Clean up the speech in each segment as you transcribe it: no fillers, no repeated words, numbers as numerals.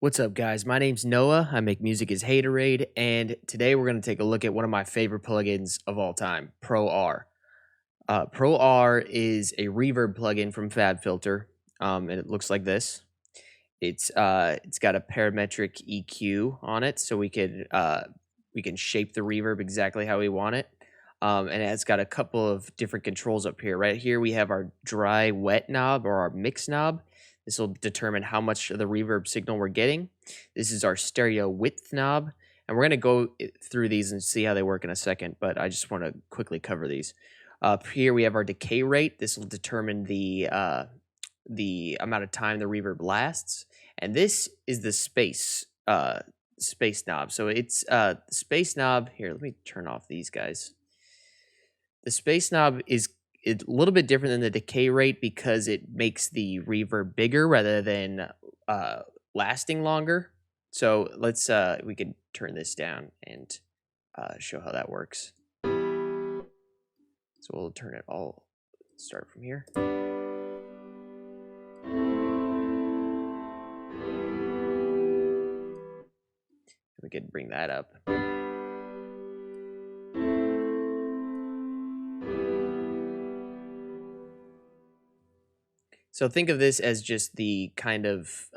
What's up, guys? My name's Noah. I make music as Haterade, and today we're going to take a look at one of my favorite plugins of all time, Pro R. Pro R is a reverb plugin from FabFilter, and it looks like this. It's got a parametric EQ on it, so we can shape the reverb exactly how we want it. And it's got a couple of different controls up here. Right here we have our dry wet knob, or our mix knob. This will determine how much of the reverb signal we're getting. This is our stereo width knob, and we're going to go through these and see how they work in a second, but I just want to quickly cover these. Up here we have our decay rate. This will determine the amount of time the reverb lasts, and this is the space knob. So it's the space knob. Here, let me turn off these guys. The space knob is a little bit different than the decay rate because it makes the reverb bigger rather than lasting longer. So we can turn this down and show how that works. So we'll turn it all, start from here. We could bring that up. So think of this as just the kind of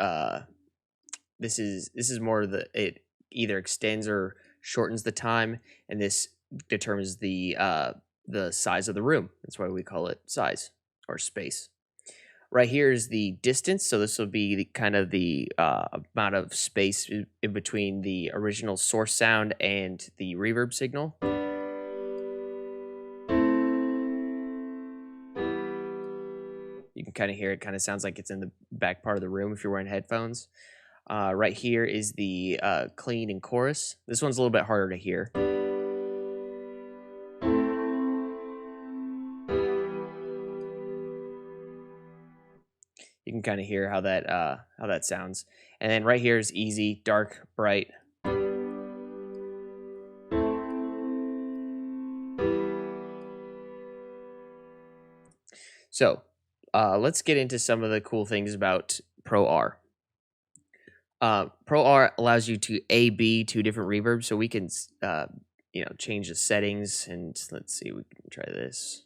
this is more of it either extends or shortens the time, and this determines the size of the room. That's why we call it size or space. Right here is the distance, so this will be the amount of space in between the original source sound and the reverb signal. You can kind of hear it. Kind of sounds like it's in the back part of the room if you're wearing headphones. Right here is the clean and chorus. This one's a little bit harder to hear. You can kind of hear how that sounds. And then right here is easy, dark, bright. So let's get into some of the cool things about Pro R. Pro R allows you to A/B two different reverbs, so we can change the settings. And let's see, we can try this.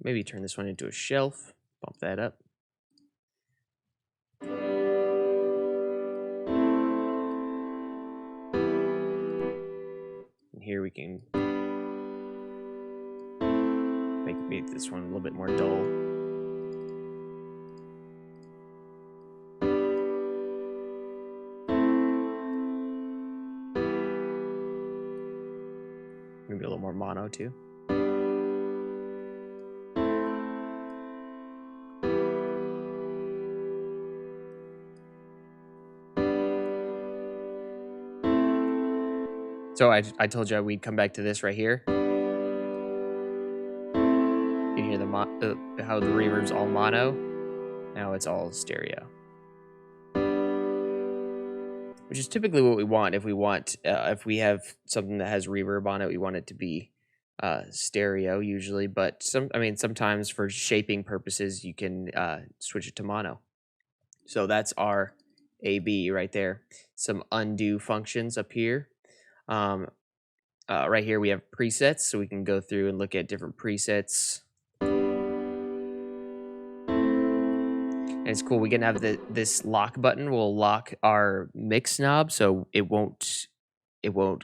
Maybe turn this one into a shelf. Bump that up. And here we can make this one a little bit more dull. Maybe a little more mono too. So I told you we'd come back to this right here. You can hear how the reverb's all mono. Now it's all stereo, which is typically what we want. If we have something that has reverb on it, we want it to be stereo usually. But sometimes for shaping purposes, you can switch it to mono. So that's our A/B right there. Some undo functions up here. Right here we have presets, so we can go through and look at different presets. And it's cool. We can have this lock button will lock our mix knob, so it won't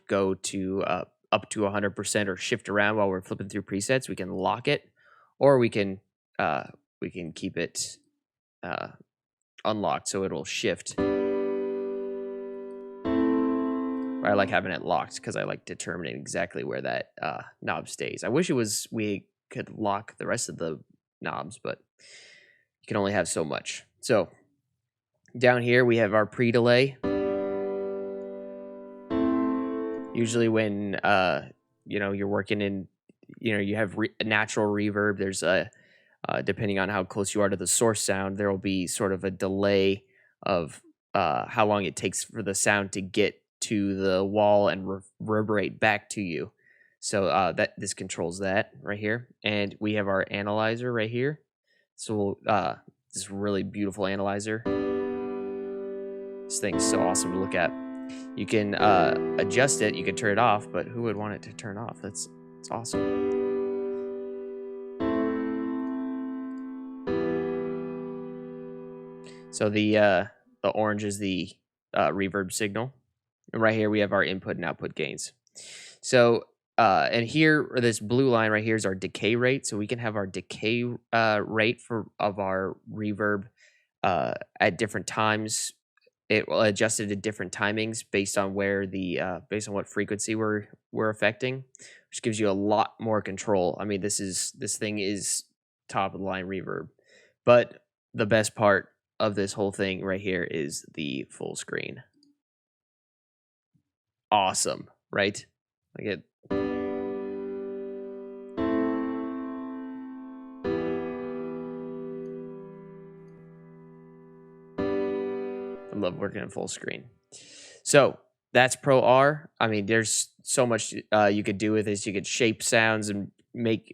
go to up to 100% or shift around while we're flipping through presets. We can lock it, or we can keep it unlocked, so it'll shift. I like having it locked because I like determining exactly where that knob stays. I wish we could lock the rest of the knobs, but you can only have so much. So down here we have our pre-delay. Usually when you're working in, you have natural reverb. There's depending on how close you are to the source sound, there will be sort of a delay of how long it takes for the sound to get to the wall and reverberate back to you. So this controls that right here. And we have our analyzer right here. So this really beautiful analyzer. This thing's so awesome to look at. You can adjust it, you can turn it off, but who would want it to turn off? It's awesome. So the orange is the reverb signal. And right here we have our input and output gains. So and here, or this blue line right here, is our decay rate. So we can have our decay rate of our reverb at different times. It will adjust it at different timings based on where the based on what frequency we're affecting, which gives you a lot more control. I mean, this thing is top of the line reverb, but the best part of this whole thing right here is the full screen. Awesome, right? Like it. I love working in full screen. So that's Pro R. I mean, there's so much you could do with this. You could shape sounds and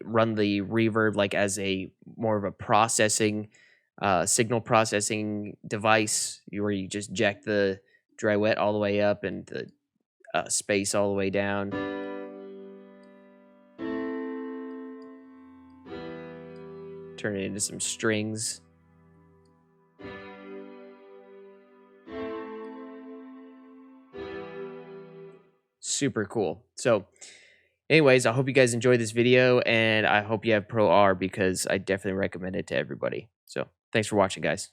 run the reverb like as a more of a processing signal processing device, where you just jack the dry wet all the way up and the space all the way down. Turn it into some strings. Super cool. So anyways, I hope you guys enjoyed this video, and I hope you have Pro R, because I definitely recommend it to everybody. So thanks for watching, guys.